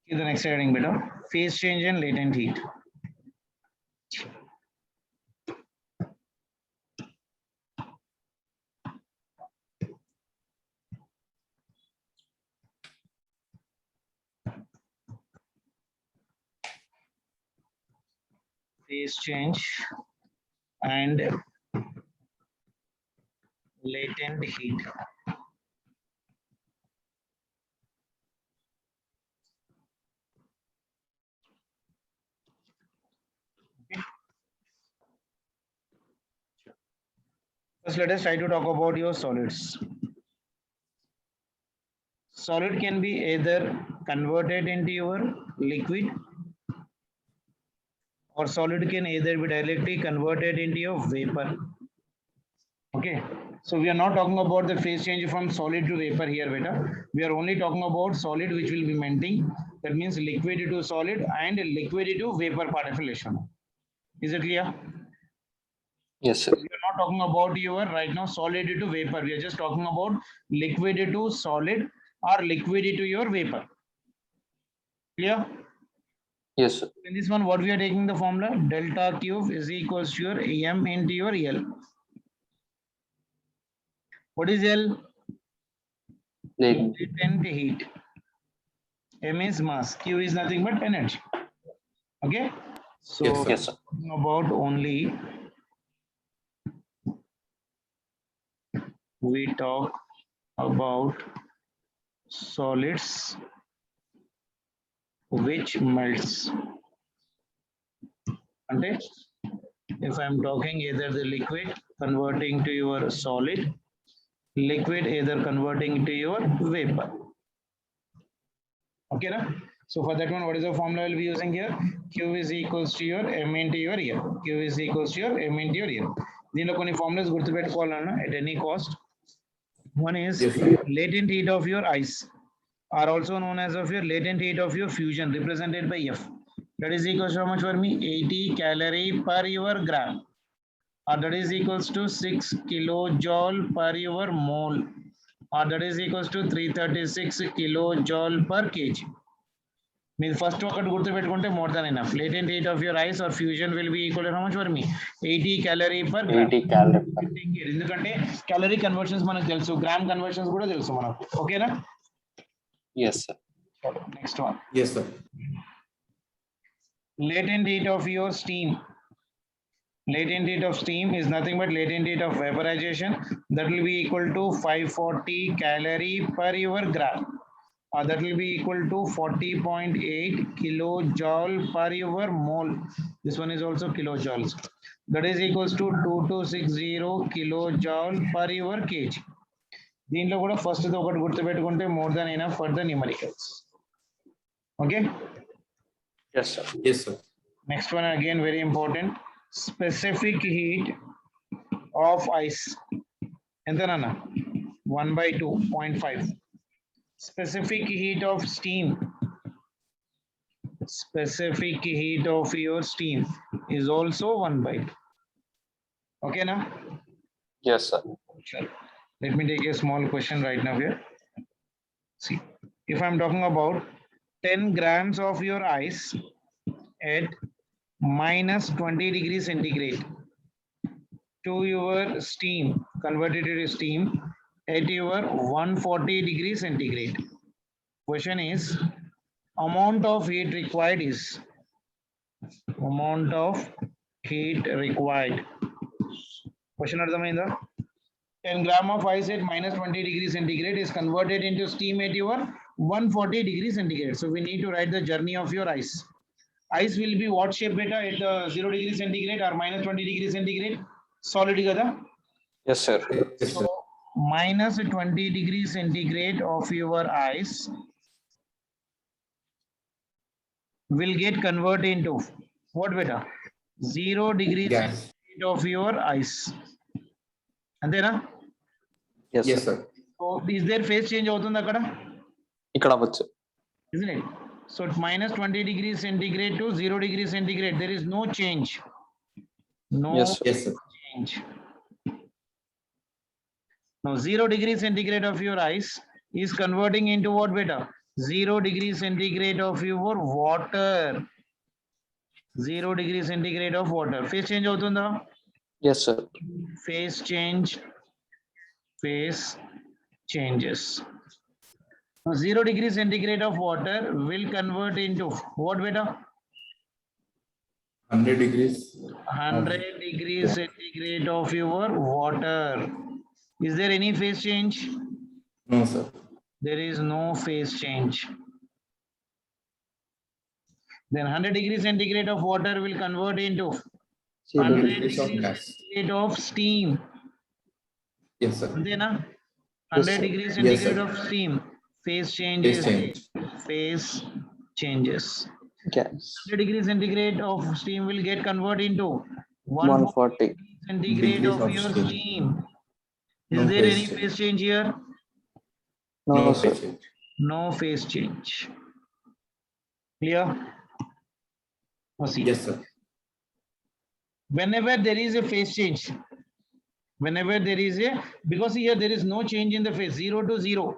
The next heading beta, phase change and latent heat. Phase change and latent heat. First, let us try to talk about your solids. Solid can be either converted into your liquid, or solid can either be directly converted into your vapor. Okay, so we are not talking about the phase change from solid to vapor here, beta. We are only talking about solid which will be melting. That means liquid to solid and liquid to vapor particulation. Is it clear? Yes, sir. We are not talking about your right now solid to vapor. We are just talking about liquid to solid or liquid to your vapor. Clear? Yes, sir. In this one, what we are taking the formula, delta Q is equals to your M into your L. What is L? Latent heat. M is mass. Q is nothing but energy. Okay. So Yes, sir. talking about only we talk about solids which melts. Okay. If I am talking either the liquid converting to your solid, liquid either converting to your vapor. Okay, na? So for that one, what is the formula I will be using here? Q is equals to your M into your air. Q is equals to your M into your air. దీనిలో కొన్ని formulas గుర్తుపెట్టుకోవాలన్నా at any cost. One is latent heat of your ice, are also known as of your latent heat of your fusion, represented by F. That is equals to how much for me? 80 calorie per your gram. Or that is equals to 6 kilojoule per your mole. Or that is equals to 336 kilojoule per kg. మీరు first ఒకటి గుర్తుపెట్టుకుంటే more than enough. Latent heat of your ice or fusion will be equal how much for me 80 calorie per gram. 80 calorie. ఎందుకంటే calorie conversions మనకు తెలుసు, gram conversions కూడా తెలుసు మనకు. ఓకేనా? Yes, sir. Next one. Yes, sir. Latent heat of your steam. Latent heat of steam is nothing but latent heat of vaporization. That will be equal to 540 calorie per your gram. That will be equal to 40.8 kilojoule per your mole. This one is also kilojoules. That is equals to 2260 kilojoule per your kg. దీంట్లో కూడా first ఒకటి గుర్తుపెట్టుకుంటే more than enough for the numericals. Okay. Yes, sir. Yes, sir. Next one again very important. Specific heat of ice. ఎంతనన్నా? 1/2.5. Specific heat of steam. Specific heat of your steam is also 1/2. Okay, na? Yes, sir. Sure. Let me take a small question right now here. See, if I'm talking about 10 grams of your ice at minus 20 degrees centigrade to your steam, converted to steam at your 140 degrees centigrade. Question is, amount of heat required is amount of heat required. Question అర్థమైందా? 10 gram of ice at minus 20 degrees centigrade is converted into steam at your 140 degrees centigrade. So we need to write the journey of your ice. Ice will be what shape beta at 0 degrees centigrade or minus 20 degrees centigrade? Solid kada? Yes, sir. Yes, So sir. minus 20 degrees centigrade of your ice will get converted into what beta? 0 degrees Gas. centigrade of your ice. అంతేనా? Yes, Yes, sir. sir. So is there phase change అవుతుంది అక్కడ? ఇక్కడ అవ్వచ్చు. Isn't it? So minus 20 degrees centigrade to 0 degrees centigrade, there is no change. No Yes, sir. Yes, sir. change. Now 0 degrees centigrade of your ice is converting into what beta? 0 degrees centigrade of your water. 0 degrees centigrade of water. Phase change అవుతుందా? Yes, sir. Phase change. Phase changes. Now 0 degrees centigrade of water will convert into what, beta? 100 degrees. 100 degrees centigrade of your water. Is there any phase change? No, sir. There is no phase change. Then 100 degrees centigrade of water will convert into 100 degrees of degrees gas. centigrade of steam. Yes, sir. Anteena? Yes, 100 sir. degrees Yes, centigrade sir. of steam. Phase Phase changes. change. Phase changes. Gas. 100 degrees centigrade of steam will get converted into 140. centigrade Degrees of of your steam. steam. Is No there phase any change. phase change here? No, No sir. phase change. No phase change. Clear? Now see. Yes, sir. Whenever there is a phase change, whenever there is a, because here there is no change in the phase, 0 to 0,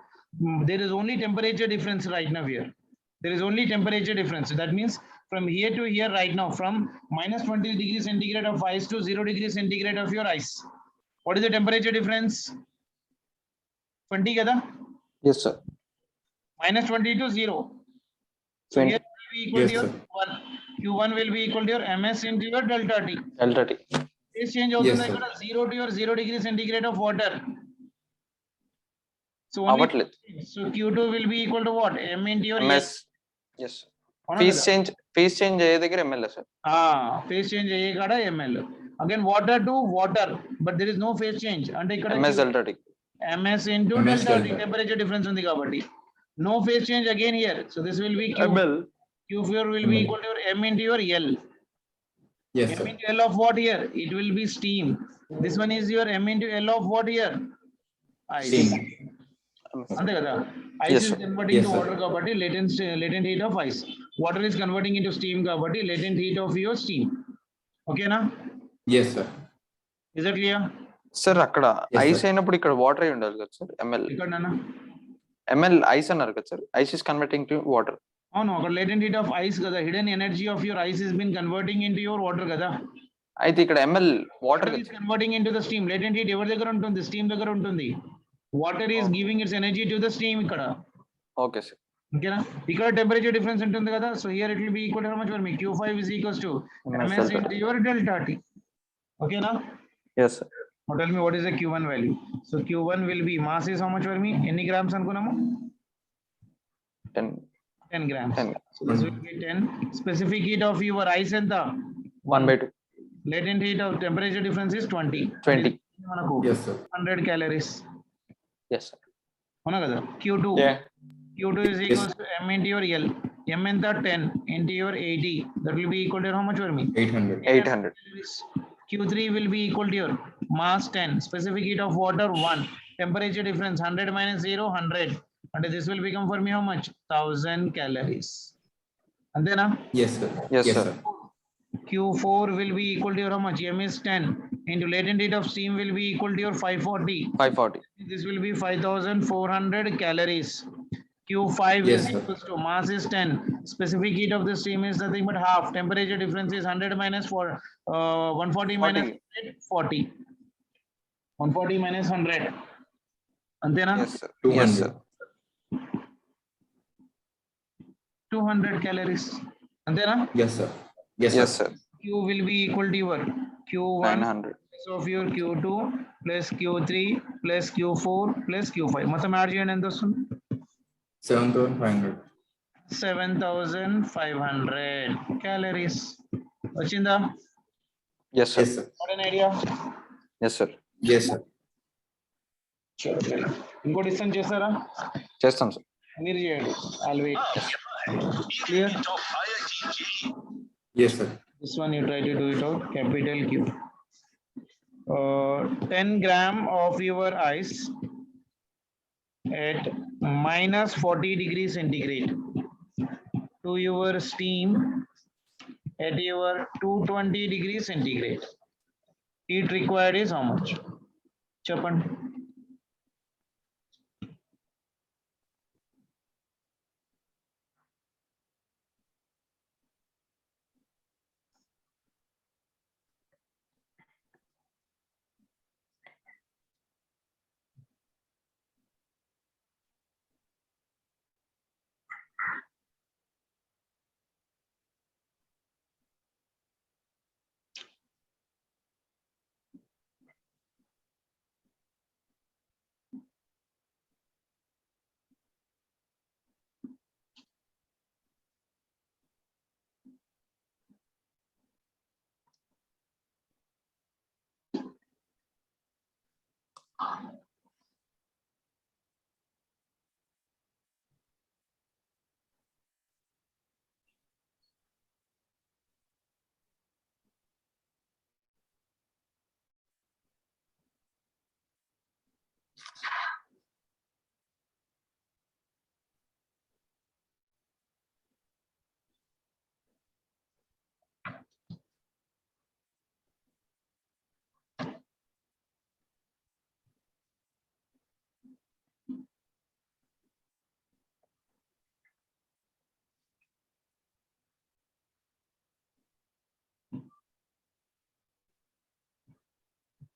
there is only temperature difference right now here. There is only temperature difference. That means from here to here right now, from minus 20 degrees centigrade of ice to 0 degrees centigrade of your ice. What is the temperature difference? 20 kada? Yes, sir. Minus 20 to 0. So 20. here will be equal Yes, to your sir. Q1 will be equal to your ms into your delta T. Delta T. Phase change Yes, అవుతుంది sir. ఇక్కడ 0 to your 0 degree centigrade of water. So only అవ్వట్లేదు. so Q2 will be equal to what? M into your MS. Yes. అవునా Phase కదా? change అయ్యే దగ్గర ML sir. Phase change అయ్యే కాడ ml. Again water to water, but there is no phase change. అంటే ఇక్కడ MS delta T. ms into MS delta T, delta. temperature difference ఉంది కాబట్టి. No phase change again here. So this will be Q. ML. Q4 will be ML. equal to your M into your L. Yes, M sir. into L of what here? It will be steam. This one is your M into L of what here? Ice. Steam. అంతే కదా? Ice Yes, is sir. converting Yes, to sir. water కాబట్టి latent heat of ice. Water is converting into steam కాబట్టి latent heat of your steam. ఓకేనా? Yes, sir. Is that clear? Sir అక్కడ Yes, ice sir. అయినప్పుడు ఇక్కడ water అయి ఉండాలి కదా sir. ఇక్కడ నాన్న? ML ఐస్ అన్నారు కదా sir. Ice is converting to water. అవును, అక్కడ latent heat of ice కదా, hidden energy of your ice has been converting into your water కదా. అయితే ఇక్కడ ML water Water is converting into the steam. Latent heat ఎవరి దగ్గర ఉంటుంది? Steam దగ్గర ఉంటుంది. Water is giving its energy to the steam ఇక్కడ. Okay sir. ఓకేనా? ఇక్కడ టెంపరేచర్ డిఫరెన్స్ ఉంటుంది కదా. So here it will be equal to how much for me Q5 is equals to MS ms delta into your delta T. ఓకేనా? yes sir. Now tell me what is the Q1 value. So Q1 will be mass is how much for me? ఎన్ని grams అనుకున్నాము? 10 grams. 10. So this will be 10. Specific heat of your ice ఎంత? 1/2. Latent heat of temperature difference is 20. 20. మనకు Yes, sir. 100 calories. yes sir. అవునా కదా? Q2. Yeah. Q2 is equals to M into your L. M ఎంత? 10 into your 80. That will be equal to how much for me? 800. 800. Q3 will be equal to your mass 10, specific heat of water 1, temperature difference 100 minus 0, 100. And this will become for me how much? 1000 calories. And then Yes, sir. Yes, sir. Q4 will be equal to your how much? M is 10 into latent heat of steam will be equal to your 540. 540. This will be 5400 calories. Q5 Yes, is sir. equals to mass is 10. Specific heat of the steam is nothing but half. Temperature difference is 100 minus 140 minus 100, 40. 140 minus 100. Antena? Yes sir. 200. Yes sir. 200 calories. Antena? Yes, sir. Yes, Yes sir. sir. Q will be equal to your Q1 900. plus of your Q2 plus Q3 plus Q4 plus Q5. మొత్తం add చేయండి ఎంత వస్తుంది? 7,500. 7500 calories. వచ్చిందా? Yes sir. Yes, sir. What an idea? Yes sir. Yes, sir. ఇంకో distance చేస్తారా? చేస్తాం sir. మీరు చేయండి. I'll wait. Clear? Yes, sir. This one you try to do it out. Capital Q. 10 gram of your ice at minus 40 degrees centigrade to your steam at your 220 degrees centigrade. Heat required is how much? చెప్పండి.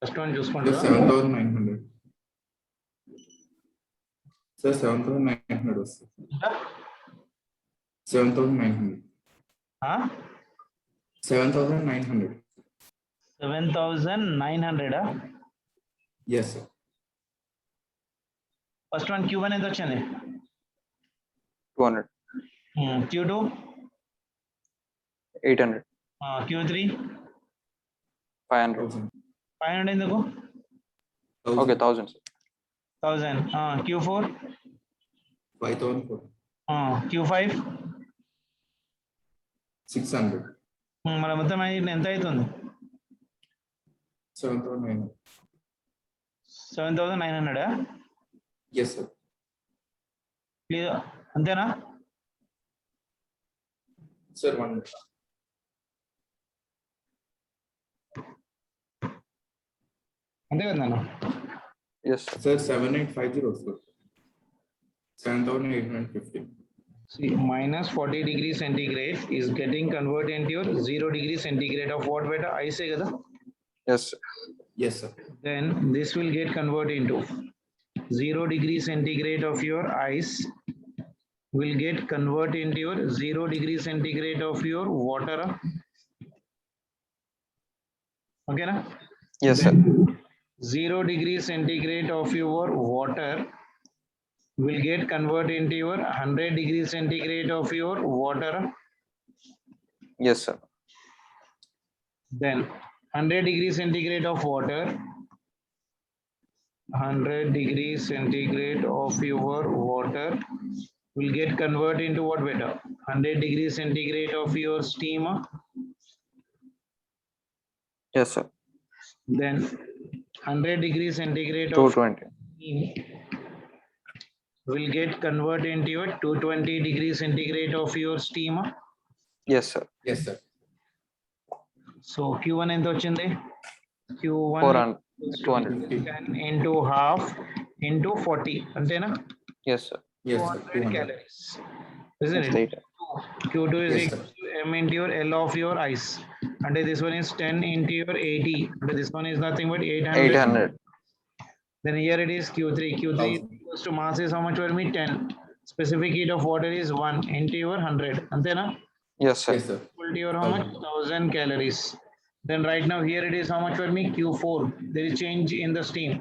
First one Sir, చూసుకుంటా 7,900. Sir, 7,900 వస్తుంది. 7,900. 7,900. 7,900. Yes, sir. First one Q1 ఎంత వచ్చింది? 200, Q2, 800, Q3, 500. 500 ఎందుకు? Okay, 1,000, sir. 1000. Q4, 5,400. Q5, 600. మన మొత్తం ఎంత అవుతుంది? 7,900. 7,900. Yes, sir. అంతేనా? Sir, 1 minute. అంతే కదా నాన్న? Yes, sir. Sir, 7,850 వస్తుంది. 7,850. See, minus 40 degrees centigrade is getting converted into your 0 degree centigrade of what beta? Ice kada? Yes, sir. Yes, sir. Then this will get converted into 0 degree centigrade of your ice will get converted into your 0 degree centigrade of your water. Okay na? Yes, sir. 0 degree centigrade of your water will get converted into your 100 degree centigrade of your water. Yes, sir. Then 100 degree centigrade of water, 100 degree centigrade of your water will get converted into what beta? 100 degree centigrade of your steam. Yes, sir. Then 100 degree centigrade of 220. steam will get converted into your 220 degree centigrade of your steam. Yes, sir. Yes, sir. So Q1 ఎంత వచ్చింది? Q1 400, 200. 10 into half into 40 అంతేనా? Yes, sir. Yes, sir. 200 200. calories, isn't Yes, it? later. Q2 is Yes, equal to M into your L of your ice. And this one is 10 into your 80. And this one is nothing but 800. 800. Then here it is Q3. Q3 1000. equals to mass is how much for me? 10. Specific heat of water is 1 into your 100. Antena? Yes, sir. Yes, sir. Equal to your how much? 1000 calories. Then right now here it is how much for me? Q4. There is change in the steam.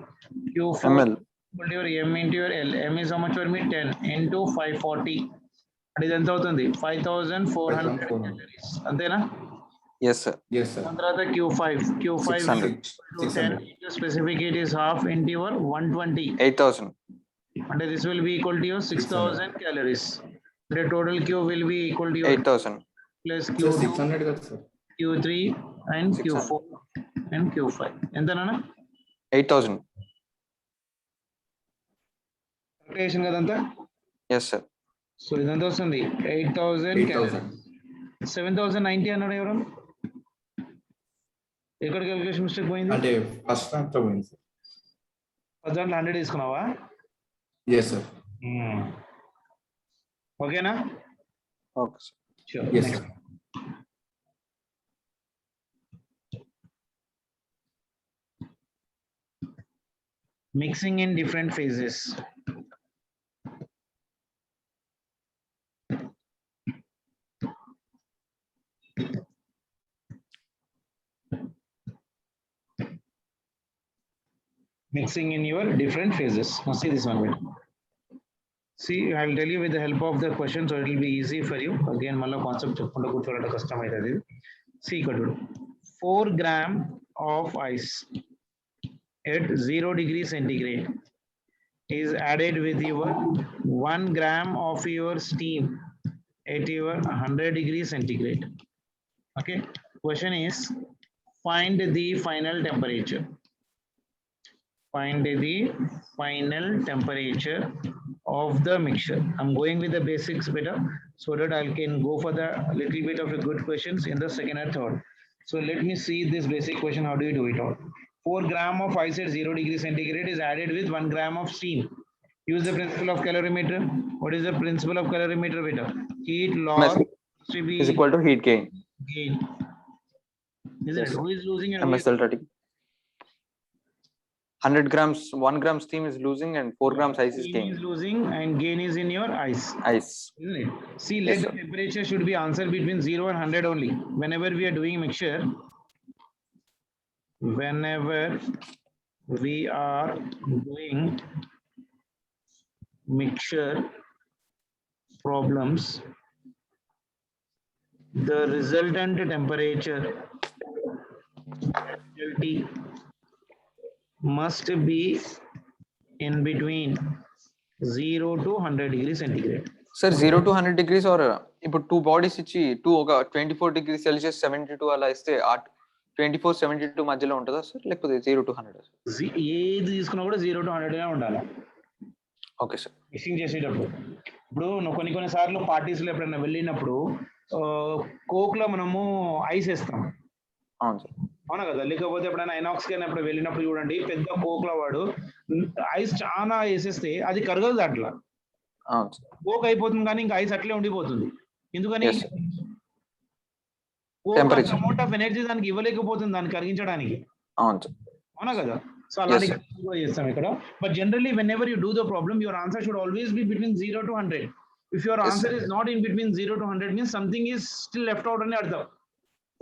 Q4 ml. equal to your M into your L. M is how much for me? 10 into 540. అది ఎంత అవుతుంది? 5,400 calories. అంతేనా? Yes, sir. Yes, sir. దాని తర్వాత Q5. Q5 600. to 10 into specific heat is half into your 120. 8,000. అంటే this will be equal to your 6,000 calories. The total Q will be equal to your 8,000. plus Sir, Q2, 600 కదా, sir. Q3 and 600. Q4 and Q5. ఎంతనా? 8,000. Calculation కదంతా? Yes, sir. So ఇదంతా వస్తుంది 8,000 8,000. 7,090 అన్నాడు ఎవరు? ఎక్కడ calculation mistake పోయింది? అంటే ఫస్ట్ దాంట్లో పోయింది, సార్. దాంట్లో 100 తీసుకున్నావా? Yes, sir. ఓకేనా? Okay, sir. Sure. Yes, Next. sir. Mixing in different phases. Mixing in your different phases. Now see this one. Wait. See, I will tell you with the help of the question, so it will be easy for you. Again, malla concept cheppunta kuchorada custom aitadi. See, 4 gram of ice. at 0 degrees centigrade is added with your 1 gram of your steam at your 100 degrees centigrade. Okay, question is find the final temperature. Find the final temperature of the mixture. I'm going with the basics better so that I can go for the little bit of a good questions in the second and third. So let me see this basic question. How do you do it all? 4 gram of ice at 0 degree centigrade is added with 1 gram of steam. Use the principle of calorimeter. What is the principle of calorimeter beta? Heat loss to be is equal to heat gain. gain. Isn't it? Who is losing and who MS is delta T. 100 grams, 1 gram steam is losing and 4 grams ice is steam gain. is losing and gain is in your ice. Ice. Isn't it? See, Yes, let the sir. temperature should be answered between 0 and 100 only. Whenever we are doing mixture, whenever we are doing mixture problems, the resultant temperature T must be in between 0 to 100 degrees centigrade. Sir, 0 to 100 degrees or ఇప్పుడు 2 bodies ఇచ్చి 2 ఒక 24 degree Celsius 72 అలా ఇస్తే ఆ 24 72 మధ్యలో ఉంటుందా sir లేకపోతే 0 to 100? ఏది తీసుకున్నా కూడా 0 to 100 ఉండాలి. Okay sir. మిక్సింగ్ చేసేటప్పుడు ఇప్పుడు నువ్వు కొన్ని సార్లు పార్టీస్లో ఎప్పుడైనా వెళ్ళినప్పుడు కోక్ లో మనము ఐస్ వేస్తాం. అవును సార్. అవునా కదా? లేకపోతే ఎప్పుడైనా ఐనాక్స్ కానీ ఎప్పుడు వెళ్ళినప్పుడు చూడండి, పెద్ద కోక్ లో వాడు ఐస్ చాలా వేసేస్తే అది కరగదు దాంట్లో. అవును సార్. కోక్ అయిపోతుంది కానీ ఇంకా ఐస్ అట్లే ఉండిపోతుంది. ఎందుకని? Yes, sir. Coke Temperature. Amount of energy దానికి ఇవ్వలేకపోతుంది దాన్ని కరిగించడానికి. అవును సార్. అవునా కదా? సో అలాగే Yes, sir. చేస్తాం ఇక్కడ. But generally when ever you do the problem your answer should always be between 0 to 100. If your Yes, answer sir. Is not in between 0 to 100 means something is still left out అని అర్థం.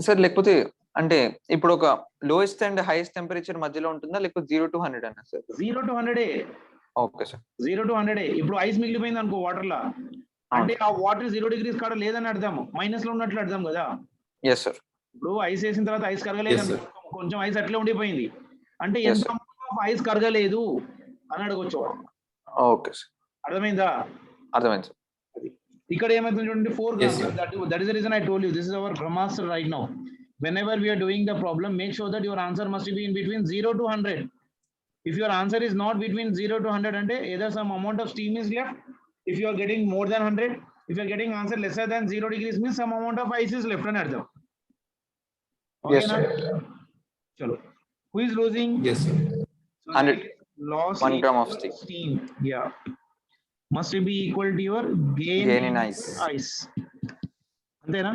Sir లేకపోతే అంటే ఇప్పుడు ఒక lowest and highest temperature మధ్యలో ఉంటుందా లేకపోతే 0 to 100 అన్నా sir? 0 to 100. Okay sir. 0 to 100. ఇప్పుడు ఐస్ మిగిలిపోయింది అనుకో వాటర్ లా, అంటే ఆ వాటర్ 0 degrees కాడ లేదని అర్థం, మైనస్ లో ఉన్నట్లు అర్థం కదా. Yes sir. ఇప్పుడు ఐస్ వేసిన తర్వాత ఐస్ కరగలేదు Yes, sir. అనుకో, కొంచెం ఐస్ అట్లే ఉండిపోయింది అంటే Yes, ఎంత sir. ఐస్ కరగలేదు అని అడగొచ్చు. Okay sir. అర్థమైందా? అర్థమైంది సార్. ఇక్కడ ఏమైతుంది చూడండి, 4 Yes, grams. sir. That is the reason I told you this is our Brahmastra right now. Whenever we are doing the problem, make sure that your answer must be in between 0 to 100. If your answer is not between 0 to 100, and either some amount of steam is left. If you are getting more than 100, if you are getting answer lesser than 0 degrees, means some amount of ice is left and added. Okay, Yes, sir. Chalo. Who is losing? Yes, sir. So 100. Loss 1 gram of equal steam. steam. Yeah. Must be equal to your gain in ice. Antena?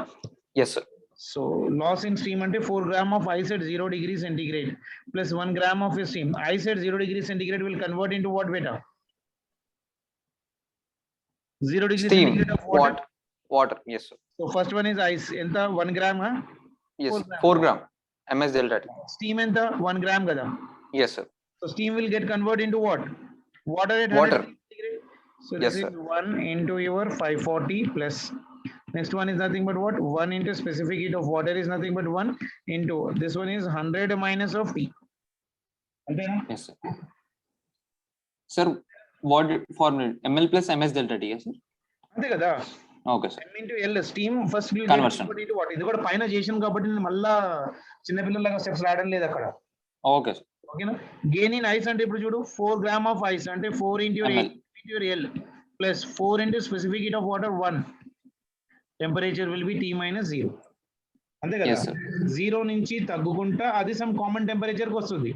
Yes, sir. So loss in steam ante 4 gram of ice at 0 degrees centigrade plus 1 gram of steam. Ice at 0 degrees centigrade will convert into what beta? 0 degrees Steam. centigrade of water. Water. Yes, sir. So first one is ice. Enta 1 gram, huh? Yes, 4 sir. gram. 4 gram. MS delta T. Steam enta 1 gram kada. Yes, sir. So steam will get converted into what? Water at 100 Water. degrees centigrade. So Yes, this sir. is 1 into your 540 plus. Next one is nothing but what? 1 into specific heat of water is nothing but 1 into this one is 100 minus of T. Antena? Yes, sir. Sir, what formula? ML plus MS delta T, yes, sir? అంతే కదా. Okay, sir. M into L steam first will Conversion. get into what? ఇది కూడా పైన చేసాను కాబట్టి నేను మళ్ళా చిన్నపిల్లలాగా steps రాయడం లేదు అక్కడ. Okay, sir. ఓకేనా? గెయిన్ ఇన్ ఐస్ అంటే ఇప్పుడు చూడు 4 gram of ice అంటే 4 into your ML. into your L plus 4 into specific heat of water 1. Temperature will be T minus 0. అంతే కదా. Yes, sir. 0 నుంచి తగ్గుకుంటా అది సమ్ కామన్ టెంపరేచర్ కి వస్తుంది.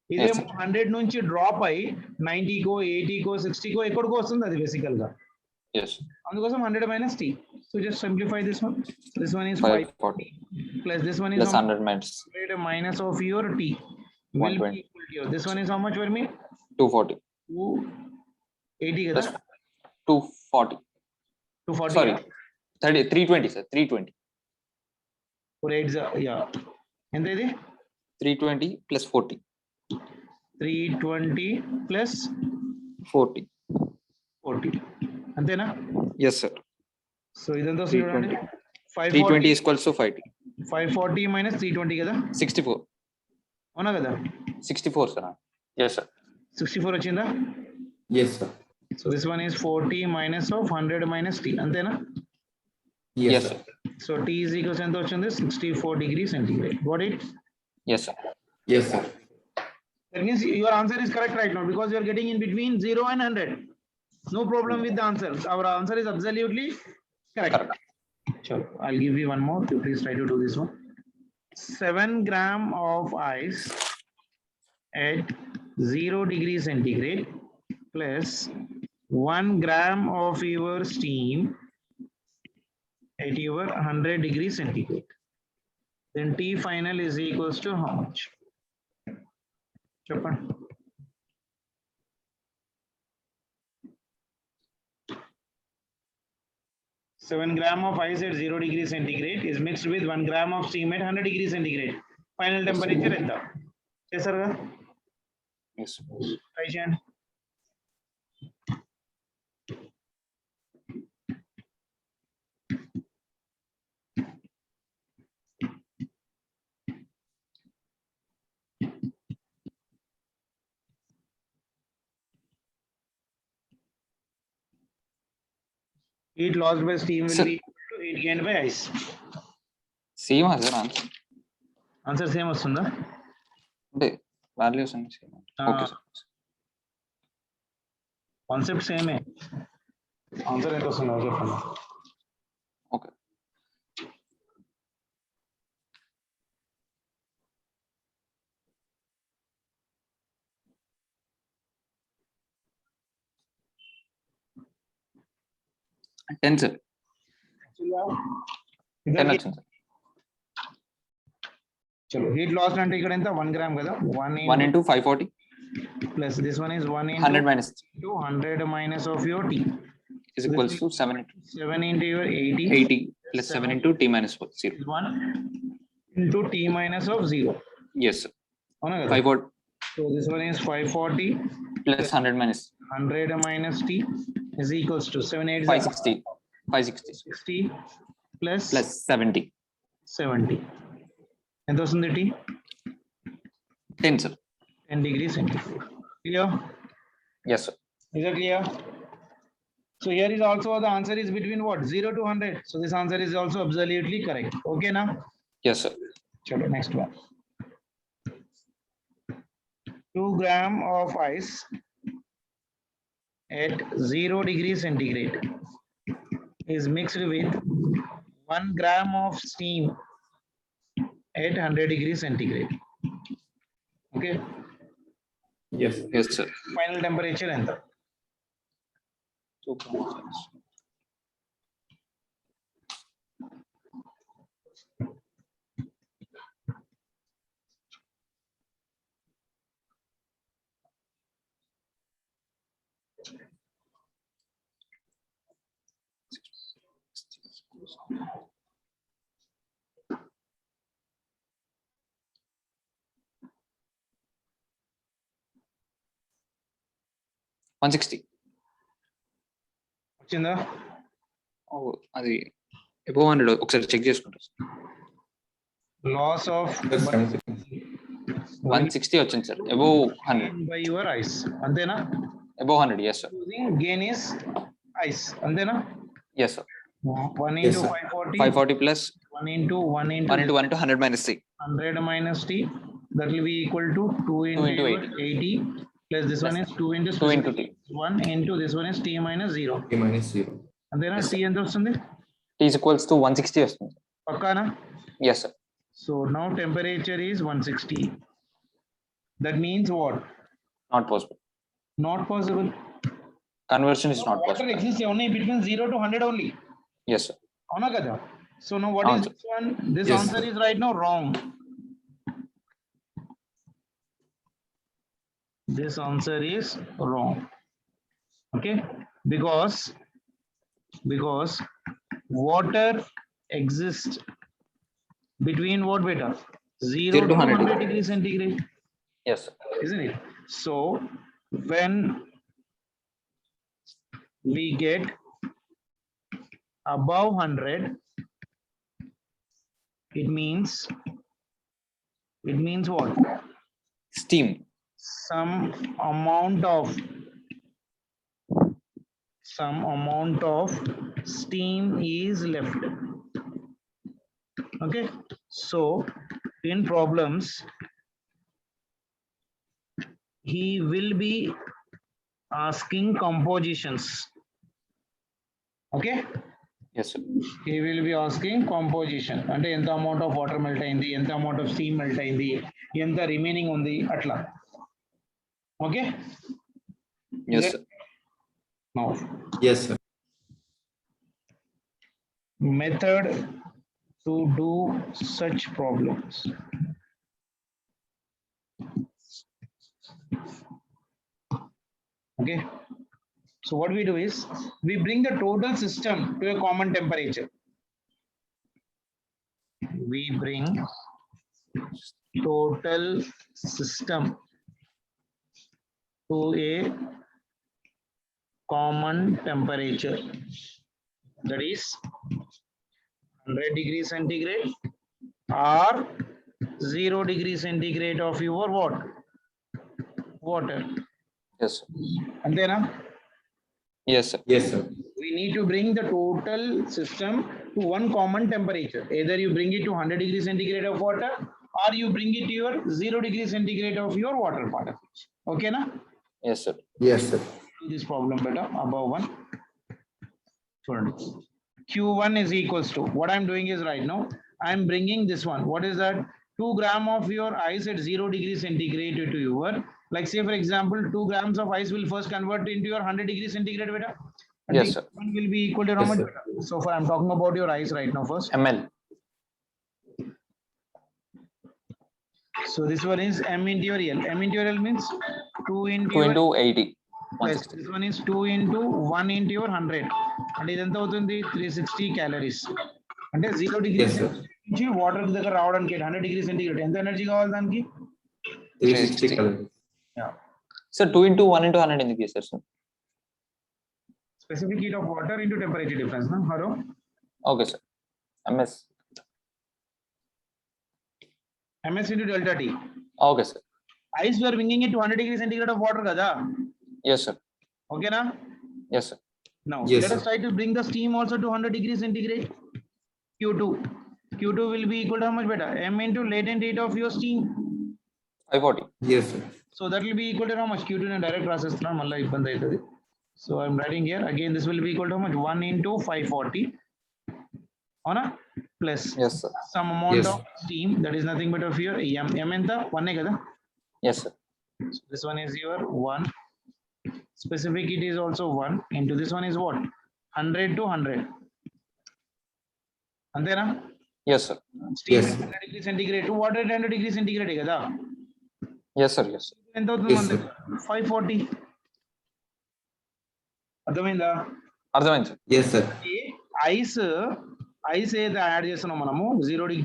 ఇదేమో sir. 100 నుంచి డ్రాప్ అయి 90 కో 80 కో 60 కో ఎక్కడికో వస్తుంది అది బేసికల్ గా. Yes. అందుకోసం 100 minus T. So just simplify this one. This one is 540 plus this one is plus 100 minus 100 minus of your T will be 120. equal to your. This one is how much for me? 240 280 కదా. plus 240. 240. Sorry. 320, sir. 320. 480. Yeah. ఎంత ఇది? 320 plus 40. 320 plus 40. 40. అంతేనా? Yes, sir. So ఇదంతా చూడండి 320 is equals to 540. 540 minus 320 కదా. 64. అవునా కదా? 64, sir. Yes, sir. 64 వచ్చిందా? Yes, sir. So this one is 40 minus of 100 minus T. అంతేనా? Yes, Yes, sir. sir. So T is equals ఎంత వచ్చింది? 64 degrees centigrade. Got it? Yes, sir. Yes, sir. That means your answer is correct right now because you are getting in between 0 and 100. No problem with the answer. Our answer is absolutely correct. Correct. Sure. I'll give you one more. You please try to do this one. 7 gram of ice at 0 degrees centigrade plus 1 gram of your steam at your 100 degrees centigrade. Then T final is equals to how much? చెప్పండి. Seven gram of ice at 0 degrees centigrade is mixed with 1 gram of steam at 100 degrees centigrade. Final temperature ఎంత? చేశారు కదా? Yes. Try చేయండి. Heat lost by steam will Sir. be equal to heat gained by ice. Same as sir answer. Answer same వస్తుందా? అంటే values అన్ని same. Okay sir. Concept సేమే. Answer ఎంత వస్తుందో చెప్పండి. ఓకే. Ten sir. 10 వచ్చింది సార్. చలో హీట్ లాస్ అంటే ఇక్కడ ఎంత 1 గ్రామ్ కదా 1 into 540 plus this one is 1 into 100 minus 100 minus of your T is equals to 7 into 7 into your 80 80 plus 7 into T minus 4 0. is 1 into T minus of 0 Yes sir. అవునా కదా 540 so this one is 540 plus 100 minus 100 minus T is equals to 7 8 560 60 plus plus 70 70 ఎంత వస్తుంది T 10 sir. 10 degrees centigrade clear Yes sir. is it clear so here is also the answer is between what 0 to 100 so this answer is also absolutely correct okay now Yes sir. chalo next one 2 gram of ice at 0 degrees centigrade is mixed with 1 gram of steam at 100 degrees centigrade okay Yes, sir. Yes sir. final temperature enta 160. వచ్చిందా అది above 100 ఒకసారి check చేసుకుంటా. loss of That's 76. 160 వచ్చింది sir. Above 100. by your ice అంతేనా above 100. Yes sir. using gain is ice అంతేనా Yes sir. 1 Yes, into sir. 540 540 plus 1 into 1 into 1 into 1 into 100 minus 3 100 minus T that will be equal to 2 into, into 80 plus this one is 2 into 2 into T. 1 into this one is T minus 0 T minus 0. అంతేనా Yes, T ఎంత వస్తుంది T is equals to 160 వస్తుంది. పక్కానా Yes sir. so now temperature is 160 that means what Not possible. not possible Conversion is not water possible. exists only between 0 to 100 only Yes sir. అవునా కదా so now what is Answer. this one this Yes, answer sir. is right now wrong this answer is wrong okay because water exists between what beta 0 to 100 degrees centigrade Yes sir. isn't it so when we get above 100 it means what Steam. some amount of steam is left. Okay, so in problems he will be asking compositions. Okay, Yes, sir. he will be asking composition అంటే ఎంత amount of water melt అయింది, ఎంత amount of steam melt అయింది, ఎంత remaining ఉంది అట్లా. Okay, Yes, sir. Now Yes, sir. method to do such problems. Okay, so what we do is we bring the total system to a common temperature. We bring total system to a common temperature, that is 100 degrees centigrade or 0 degrees centigrade of your water. Yes, sir. Antena? Yes, sir. Yes, sir. We need to bring the total system to one common temperature. Either you bring it to 100 degrees centigrade of water or you bring it to your 0 degrees centigrade of your water particles. Okay, na? Yes, sir. Yes, sir. Do this problem better above one. Q1 is equals to, what I'm doing is right now, I'm bringing this one. What is that? 2 gram of your ice at 0 degrees centigrade to your, like say for example, 2 grams of ice will first convert into your 100 degrees centigrade beta. And Yes, the sir. one will be equal to how Yes, much sir. beta? So far I'm talking about your ice right now first. ML. So this one is M into your L. M into your L means 2 into 2 your into 80. plus 160. this one is 2 into 1 into your 100. And ఇదంతా అవుతుంది 360 calories. అంటే 0 Yes, degrees sir. నుంచి water దగ్గర రావడానికి 100 degrees centigrade ఎంత energy కావాలి దానికి? 360 calories. Sir, 2 into 1 into 100 ఎందుకు చేశారు sir? Specific heat of water into temperature difference. No? Hello? Okay, sir. MS. MS into delta T. Okay, sir. Ice we are bringing it to 100 degrees centigrade of water కదా? Yes, sir. Okay na? Yes, sir. Now Yes, let us sir. try to bring the steam also to 100 degrees centigrade. Q2. Q2 will be equal to how much beta? M into latent heat of your steam. 540. Yes, sir. So that will be equal to how much? Q2 in a direct process. So I'm writing here again, this will be equal to how much? 1 into 540 on a plus Yes, sir. some amount Yes. of steam, that is nothing but of your M. M enta 1 kada? Yes, sir. So this one is your 1. Specific heat is also 1 into this one is what? 100 to 100. Antena? Yes, sir. Steam Yes. at 100 degrees centigrade to water at 100 degrees centigrade kada? Yes, sir. Yes, sir. ఎంత అవుతుంది Yes, మన sir. దగ్గర? 540. అర్థమైందా? అర్థమైంది sir. Yes, sir. Ice ఏదైతే add చేస్తున్నాం మనము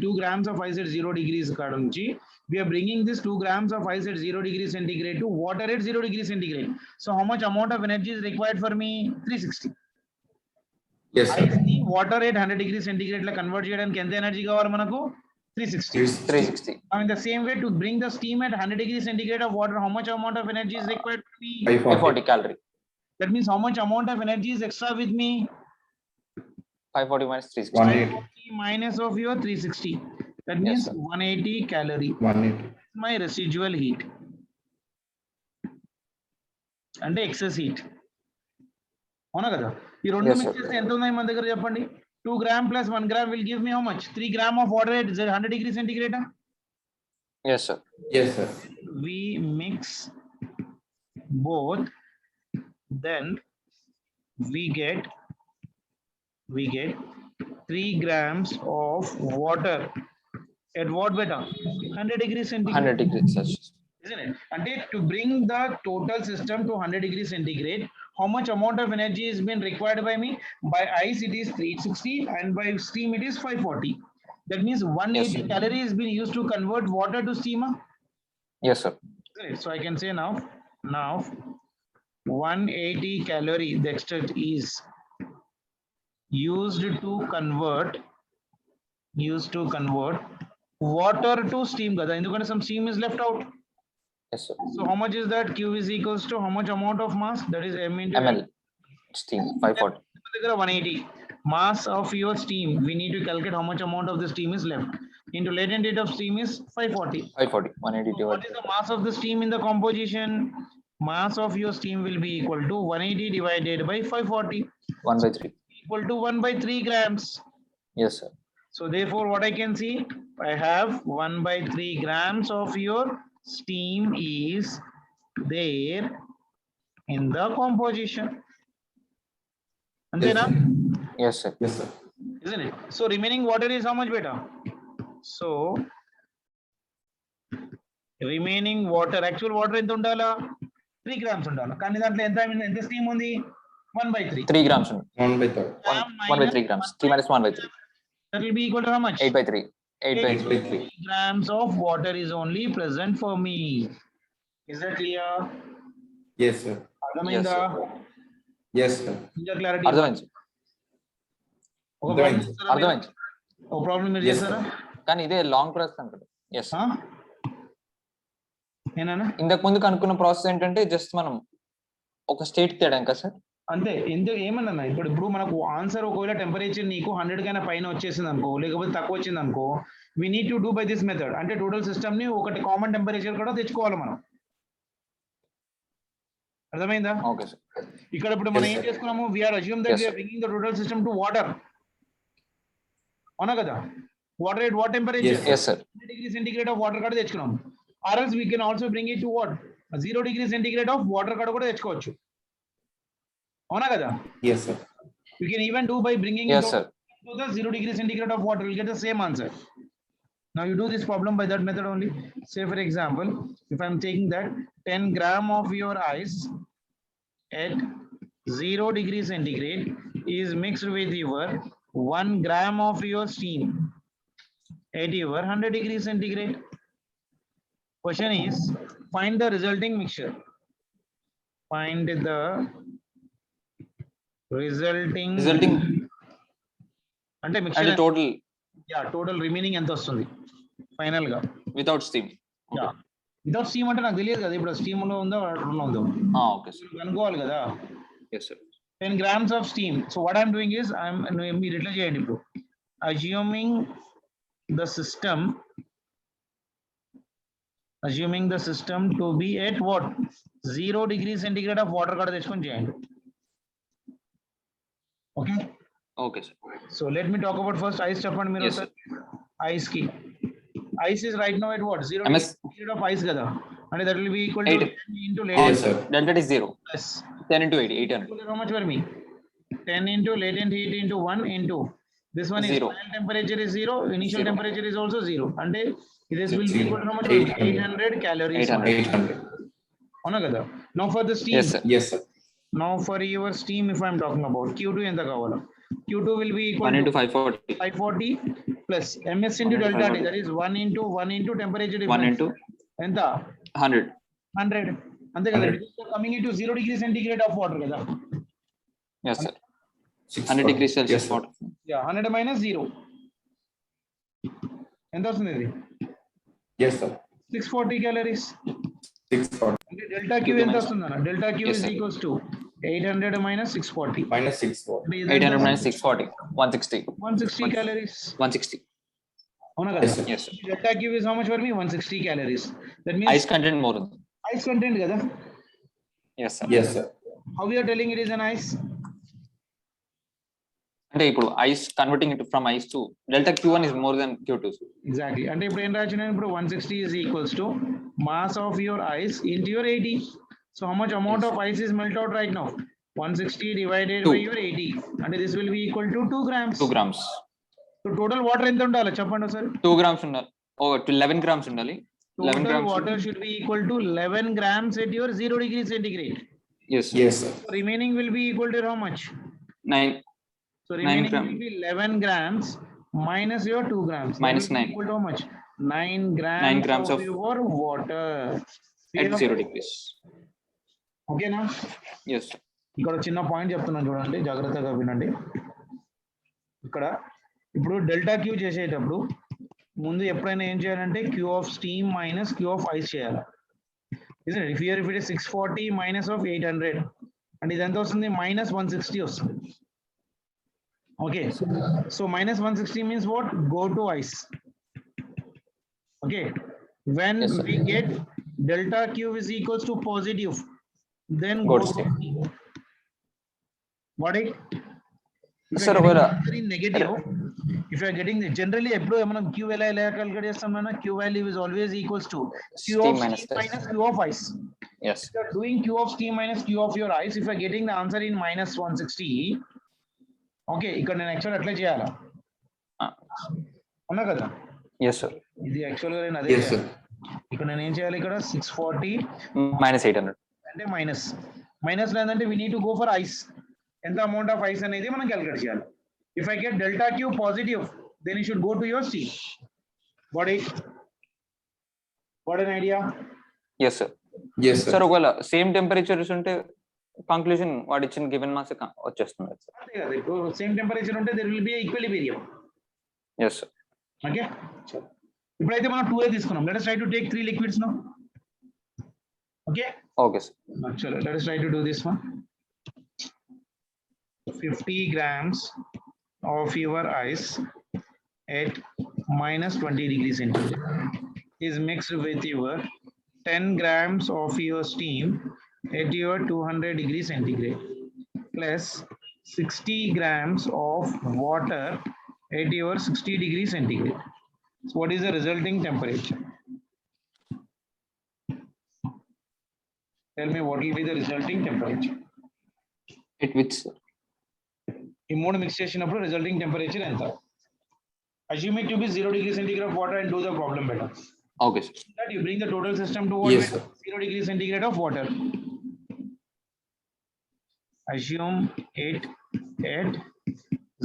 2 grams of ice at 0 degrees కాడ నుంచి we are bringing this 2 grams of ice at 0 degrees centigrade to water at 0 degrees centigrade. So how much amount of energy is required for me? 360. Yes, sir. Ice ని water at 100 degrees centigrade law convert చేయడానికి ఎంత energy కావాలి మనకు? 360. 360. Now in the same way, to bring the steam at 100 degrees centigrade of water, how much amount of energy is required for me? 540. 540 calorie. That means how much amount of energy is extra with me? 540 minus 360. 180. 540 minus of your 360. That means sir. 180 calorie. 180. My residual heat. అంటే excess heat. అవునా కదా? ఈ రెండు Yes, mix sir. చేస్తే ఎంత ఉన్నాయి మన దగ్గర చెప్పండి? 2 gram plus 1 gram will give me how much? 3 gram of water at 100 degrees centigrade. Yes, sir. Yes, sir. We mix both, then we get 3 grams of water at what beta? 100 degrees centigrade. 100 degrees Celsius. Isn't it? And to bring the total system to 100 degrees centigrade, how much amount of energy is being required by me? By ice it is 360 and by steam it is 540. That means 180 Yes, sir. calories is being used to convert water to steam. Yes, sir. So I can say now 180 calorie the extract is used to convert water to steam kada, ఎందుకంటే some steam is left out. Yes, sir. So how much is that? Q is equals to how much amount of mass? That is m into ml steam 540. 180 mass of your steam. We need to calculate how much amount of the steam is left. Into latent heat of steam is 540. 180 So what is the mass of the steam in the composition? Mass of your steam will be equal to 180 divided by 540, 1/3. equal to 1/3 grams. Yes, sir. So therefore, what I can see, I have 1/3 grams of your steam is there in the composition. Antena? Yes, sir. Yes, sir. Isn't it? So remaining water is how much better? So remaining water, actual water ఎంత ఉండాలా? 3 grams ఉండాలా. కానీ దాంట్లో ఎంత steam ఉంది? 1/3. 3 grams. 1/3. 1/3 grams. 3 minus 1/3. That will be equal to how much? 8/3. 8/3. 8/3. Grams of water is only present for me. Is that clear? Yes, sir. అర్థమైందా? Yes, sir. ఇంకా clarity అర్థమైంది. ఒక అర్థమైంది. అర్థమైంది. ప్రాబ్లం మీరు Yes, చేస్తారా? కానీ ఇదే లాంగ్ ప్రాసెస్ అనుకుంటా. ఎస్. ఏనా ఇంతకు ముందు కనుక్కున్న ప్రాసెస్ ఏంటంటే జస్ట్ మనం ఒక స్టేట్ తేడాం కదా సార్. అంతే. ఏమన్నా ఇప్పుడు మనకు ఆన్సర్ ఒకవేళ టెంపరేచర్ నీకు 100 కైనా పైన వచ్చేసింది అనుకో, లేకపోతే తక్కువ వచ్చింది అనుకో, we need to do by this method. అంటే టోటల్ సిస్టమ్ ని ఒకటి కామన్ టెంపరేచర్ కూడా తెచ్చుకోవాలి మనం. అర్థమైందా? Okay sir. ఇక్కడ ఇప్పుడు మనం Yes, ఏం sir. చేసుకున్నాము, we are assume that Yes, we are sir. Bringing the total system to water. అవునా కదా? Water at what temperature? Yes sir. 100 degree centigrade of water కాడ తెచ్చుకున్నాం. Or else we can also bring it to what 0 degree centigrade of water కాడ కూడా తెచ్చుకోవచ్చు. అవునా కదా? Yes, sir. We can even do by bringing Yes, it sir. to the 0 degree centigrade of water. We'll get the same answer. Now you do this problem by that method only. Say for example, if I'm taking that 10 gram of your ice at 0 degree centigrade is mixed with your 1 gram of your steam at your 100 degree centigrade. Question is, find the resulting mixture. Find the resulting అంటే mixture అంటే total total remaining ఎంత వస్తుంది final గా without steam. Without steam అంటే నాకు తెలియదు కదా, ఇప్పుడు స్టీమ్ లో ఉందో వాటర్లో ఉందో ఓకే సార్. అనుకోవాలి కదా. Yes sir. 10 grams of steam. So what I'm doing is మీరు ఎట్లా చేయండి ఇప్పుడు, assuming the system to be at what 0 degree centigrade of water కూడా తెచ్చుకొని చేయండి. Okay okay sir. So let me talk about first ice చెప్పండి మీరు. Yes, sir. Ice కి ice is right now at what 0 MS degree of ice కదా, అంటే that will be equal to 8. 10 into Yes, latent sir. delta is 0. plus 10 into 8, 800. how much for me 10 into latent heat into 1 into this one is 0. final temperature is 0, initial 0. temperature is also 0, అంటే this will be Zero. equal to how much 800 calories 800. 800. అవునా కదా. Now for the steam, Yes, sir. Yes, sir. now for your steam if I'm talking about Q2 ఎంత కావాలా, Q2 will be equal 1 into to 540. 540 plus ms into 1 into delta T, 540. that is 1 into temperature 1 difference into ఎంత 100. 100 అంతే కదా. 100. Coming in to 0 degree centigrade of water కదా. Yes, sir. 640. 100 degrees Celsius Yes, sir. water. Yeah 100 minus 0 ఎంత వస్తుంది ఇది? Yes, sir. 640 calories. 640 అంటే delta Q ఎంత వస్తుంది అన్న? Delta Q Yes, is sir. equals to 800 minus 640. minus 640. అంటే ఇది 800 ఎంత? minus 640. 160. 160 calories. 160. అవునా Yes, కదా. sir. Yes, sir. Delta Q is how much for me? 160 calories. That means Ice content more. ice content కదా. Yes, sir. Yes, sir. How we are telling it is an ice? అంటే ఇప్పుడు ice converting it from ice to delta Q1 is more than Q2. Exactly. అంటే ఇప్పుడు ఏం రాయొచ్చు నేను, ఇప్పుడు 160 is equals to mass of your ice into your 80. So how much amount of ice is melt out right now? 160 divided 2. by your 80. And this will be equal to 2 grams. 2 grams. So total water ఎంత ఉండాలి చెప్పండి ఒకసారి. 2 grams ఉండాలి. ఓ 11 grams ఉండాలి. 11 Total grams. water should be equal to 11 grams at your 0 degree centigrade. Yes, sir. Yes, sir. So remaining will be equal to how much? 9 So remaining grams. will be 11 grams minus your 2 grams. That Minus will be 9. equal to how much? 9 grams, 9 grams of your water. at 0 degrees. ఓకేనా? Yes, sir. ఇక్కడ చిన్న point చెప్తున్నాను చూడండి, జాగ్రత్తగా వినండి. ఇక్కడ ఇప్పుడు delta Q చేసేటప్పుడు ముందు ఎప్పుడైనా ఏం చేయాలంటే Q of steam minus Q of ice చేయాలి. isn't it? If it is 640 minus of 800, and is ఎంత వస్తుంది minus 160 వస్తుంది. Okay, so minus 160 means what? Go to ice. Okay, when Yes, sir. we get delta Q is equals to positive, then Go go to to steam. steam. What it? If Sir, you are getting well, answer in negative, if you are getting generally ఎప్పుడు మనం Q ఎలా calculate చేస్తాం నాన్న? Q value is always equals to Q Steam of minus steam this. minus Q of ice. Yes. If you are doing Q of steam minus Q of your ice, if you are getting the answer in minus 160, okay, ఇక్కడ నేను actual అట్లే చేయాలా? అవునా కదా? Yes, sir. ఇది actual గా నేను అదే Yes, sir. చేయాలి. ఇక్కడ నేను ఏం చేయాలి? ఇక్కడ 640 Minus 800. అంటే మైనస్ లేదంటే we need to go for ice. ఎంత అమౌంట్ ఆఫ్ ఐస్ అనేది మనం క్యాలిక్యులేట్ చేయాలి. If I get delta Q positive, then you should go to your steam. What an idea? Yes, sir. Yes, sir. Sir, ఒకవేళ same temperatures ఉంటే conclusion వాడు ఇచ్చిన given mass వచ్చేస్తుంది sir. అంతే కదా, ఇప్పుడు సేమ్ టెంపరేచర్ ఉంటే there will be equilibrium. Yes, sir. Okay, ఇప్పుడైతే మనం 2A తీసుకున్నాం. Let us try to take 3 liquids now. Okay, Okay, sir. actually let us try to do this one. 50 grams of your ice at minus 20 degrees centigrade is mixed with your 10 grams of your steam at your 200 degrees centigrade plus 60 grams of water at your 60 degrees centigrade. So what is the resulting temperature? Tell me what will be the resulting temperature. It which, sir? ఈ మూడు mix చేసినప్పుడు resulting temperature ఎంత? Assume it to be 0 degrees centigrade of water and do the problem better. Okay, sir. That you bring the total system to what? Yes, sir. 0 degrees centigrade of water. Assume it at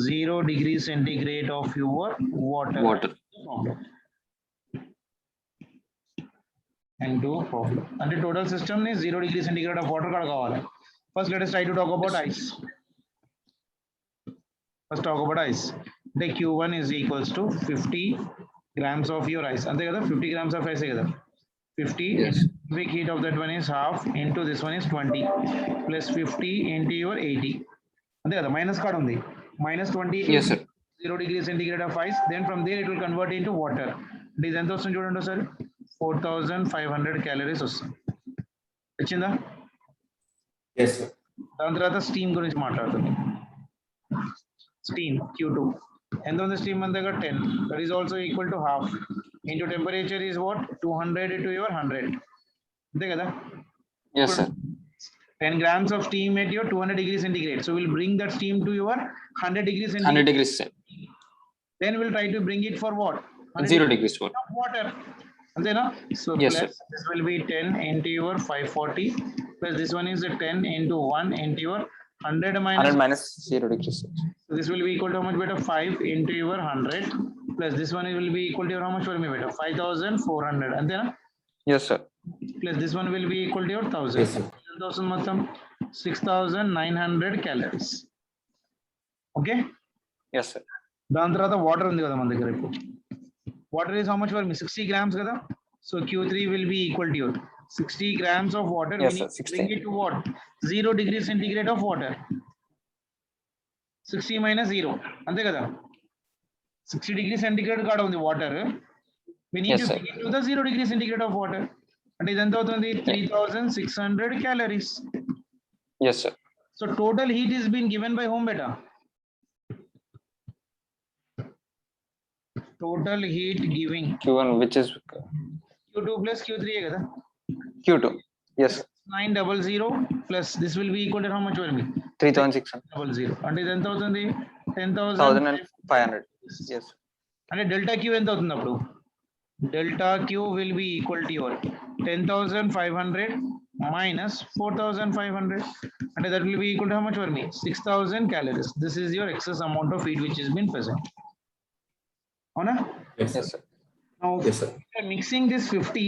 0 degrees centigrade of your water. Water. And do problem. And the total system is 0 degrees centigrade of water kada kavali. First let us try to talk about ice. First talk about ice. The Q1 is equals to 50 grams of your ice. Ante kada 50 grams of ice kada. 50 Yes. cubic heat of that one is half into this one is 20 plus 50 into your 80. Ante kada minus card undi. Minus 20 Yes, sir. 0 degrees centigrade of ice. Then from there it will convert into water. It is ఎంత వస్తుంది చూడండి sir, 4500 calories వస్తుంది. వచ్చిందా? Yes, sir. దాని తర్వాత steam గురించి మాట్లాడుతుంది. Steam Q2 ఎంత ఉంది? స్టీమ్ మన దగ్గర 10, that is also equal to half into temperature is what? 200 to your 100. అంతే కదా? Yes, sir. 10 grams of steam at your 200 degrees centigrade. So we'll bring that steam to your 100 degrees 100 centigrade. degrees, sir. Then we'll try to bring it for what? 0 degrees water. of water. Antena? So Yes, plus this will be 10 into your 540 plus this one is a 10 into 1 into your 100 minus 100 minus 0 degrees, sir. so this will be equal to how much better? 5 into your 100 plus this one will be equal to your how much for me better? 5400. Antena? Yes, sir. Plus this one will be equal to your 1000. Yes, sir. 1000 మొత్తం 6900 calories. Okay? Yes, sir. దాని తర్వాత water ఉంది కదా మన దగ్గర. ఇప్పుడు water is how much for me? 60 grams కదా. So Q3 will be equal to your 60 grams of water. Yes, We sir, need to 60. bring it to what? 0 degrees centigrade of water. 60 minus 0. అంతే కదా? 60 degrees centigrade కాడ ఉంది water. We need Yes, to sir. bring it to the 0 degrees centigrade of water. అంటే ఇది ఎంత అవుతుంది? 3600 calories. Yes, sir. So total heat is being given by whom beta? Total heat giving Q1, which is Q2 plus Q3 है కదా? Q2. Yes, sir. 900 plus this will be equal to how much will be? 3600. 00. అంటే ఇది ఎంత అవుతుంది? 10,000. 1500. Yes. అంటే delta queue ఎంత అవుతుంది అప్పుడు? Delta queue will be equal to your 10,500 minus 4,500 and that will be equal to how much for me? 6,000 calories. This is your excess amount of heat which has been present. Honor? Yes, Yes, sir. sir. Now Yes, sir. we are mixing this 50,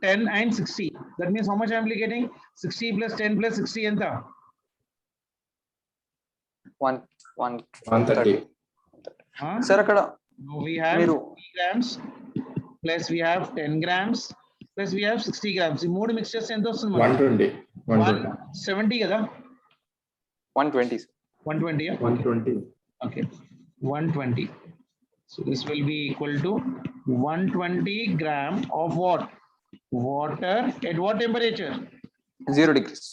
10 and 60. That means how much I am getting? 60 plus 10 plus 60 enta? 130. Huh? Sir, అక్కడ No, we have మీరు 50 grams plus we have 10 grams plus we have 60 grams. ఈ మూడు mix చేస్తే ఎంత వస్తుంది 120. 120. 170 కదా 120 sir. 120 120. okay 120. So this will be equal to 120 gram of what? Water at what temperature? 0 degrees.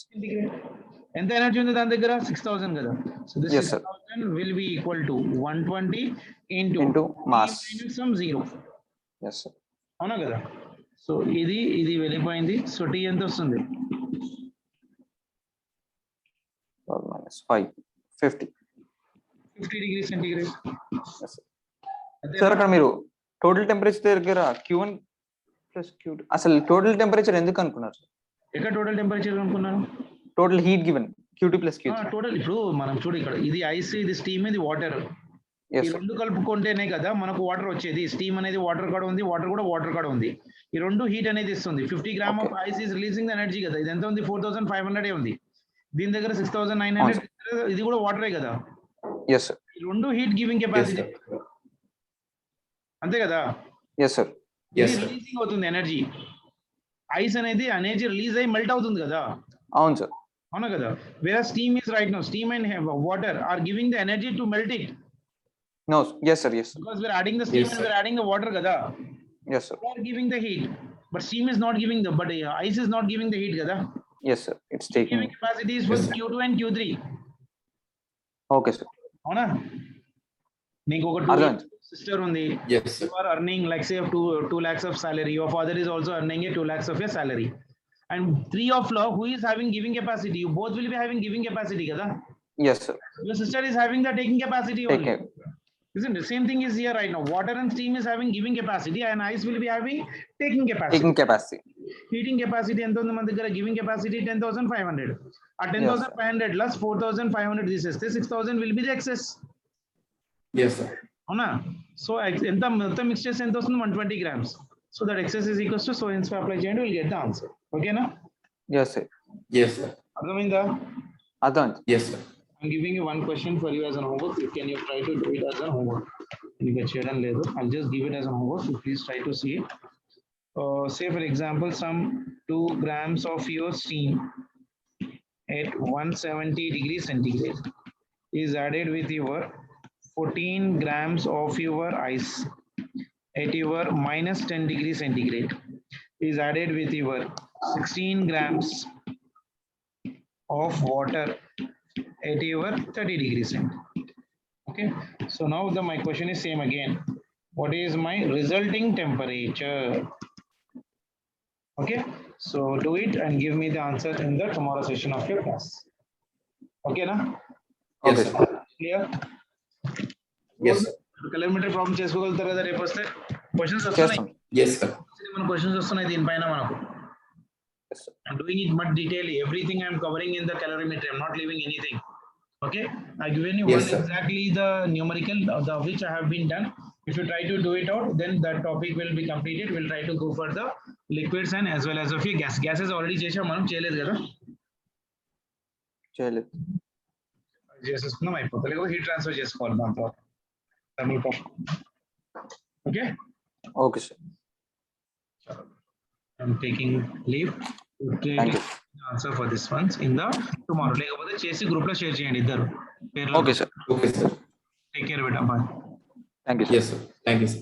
ఎంత energy ఉంది దాని దగ్గర 6000 కదా. So this Yes, sir. 6000 will be equal to 120 into mass. minus some 0. Yes sir. అవునా కదా. So ఇది వెళ్ళిపోయింది. So T ఎంత వస్తుంది? 12 minus 5 50. 50 degrees centigrade. Yes sir. Sir అక్కడ మీరు టోటల్ టెంపరేచర్ దగ్గర Q1 ప్లస్ Q2 అసలు టోటల్ టెంపరేచర్ ఎందుకు అనుకున్నారు? ఎక్కడ టోటల్ టెంపరేచర్ అనుకున్నాను? Total heat given Q2 plus Q3. Total ఇప్పుడు మనం చూడు ఇక్కడ ఇది ఐస్, ఇది స్టీమ్, ఇది వాటర్. Yes ఈ sir. రెండు కలుపుకుంటేనే కదా మనకు వాటర్ వచ్చేది. స్టీమ్ అనేది వాటర్ కూడా ఉంది, వాటర్ కూడా వాటర్ కూడా ఉంది. ఈ రెండు హీట్ అనేది ఇస్తుంది. 50 gram of ice is releasing the energy కదా. ఇది ఎంత ఉంది? 4500 ఉంది. దీని దగ్గర 6900. ఇది కూడా వాటరే కదా. Yes sir. ఈ రెండు heat giving Yes, capacity sir. అంతే కదా. Yes sir. Yes, sir. Releasing అవుతుంది ఎనర్జీ. ఐస్ అనేది ఎనర్జీ రిలీజ్ అయ్యి మెల్ట్ అవుతుంది కదా. అవును సార్. అవునా కదా. Where steam is right now, steam and water are giving the energy to melt it. No yes sir. Yes sir. Because we're adding the steam Yes, and sir. we're adding the water kada. Yes sir. We are giving the heat, but steam is not giving the, but ice is not giving the heat kada. Yes sir. It's taking. Giving capacity is for Yes, sir. Q2 and Q3. Okay sir. అవునా. నీకు ఒక అర్థం. Sister ఉంది. Yes, sir. You are earning like say 2 lakhs of salary. Your father is also earning 2 lakhs of your salary. And 3 of law, who is having giving capacity? You both will be having giving capacity kada. Yes sir. Your sister is having the taking capacity Take only. care. Isn't it? Same thing is here right now. Water and steam is having giving capacity and ice will be having taking capacity. Taking capacity. Heating capacity ఎంత ఉంది మన దగ్గర? Giving capacity 10500. ఆ 10500 plus 4500 తీసేస్తే 6000 will be the excess. Yes, sir. అవునా. So ఎంత మొత్తం mix చేస్తే ఎంత వస్తుంది? 120 grams. So that excess is equals to so ఇన్స్ అప్లై చేయండి, విల్ గెట్ ద ఆన్సర్. ఓకేనా? Yes sir. Yes, sir. అర్థమైందా? అర్థం. Yes, sir. I'm giving you one question for you as an homework. Can you try to do it as an homework? You చేయడం లేదు. I'll just give it as an homework. So please try to see it. Say for example, some 2 grams of your steam at 170 degrees centigrade is added with your 14 grams of your ice at your minus 10 degrees centigrade is added with your 16 grams of water at your 30 degrees centigrade. Okay, so now my question is same again. What is my resulting temperature? Okay, so do it and give me the answer in the tomorrow session of your class. Okay na? Yes, Okay. sir. Clear? Yes, sir. Kilometre problem చేసుకోగలుగుతారు కదా రేపు వస్తే? Questions చేస్తాం. వస్తున్నాయి. Yes, sir. మన questions వస్తున్నాయి దీనిపైన మనకు. Yes sir. I'm doing it much detail. Everything I'm covering in the calorimetry. I'm not leaving anything. Okay, I've given you Yes, one sir. exactly the numerical the which I have been done. If you try to do it out, then that topic will be completed. We'll try to go for the liquids and as well as of your gas. Gases already చేసాం మనం, చేయలేదు కదా? చేయలేదు. చేసేస్తున్నాం, అయిపోతుంది. లేకపోతే heat transfer చేసుకోవాలి దాంతో. Thermal power. Okay, Okay sir. I'm taking leave. Thank you. Answer for this ones in the tomorrow. లేకపోతే చేసి గ్రూప్ లో షేర్ చేయండి ఇద్దరు పేర్లు. Okay sir. Okay, sir. Take care beta. Bye. Thank you sir. Yes, sir. Thank you, sir.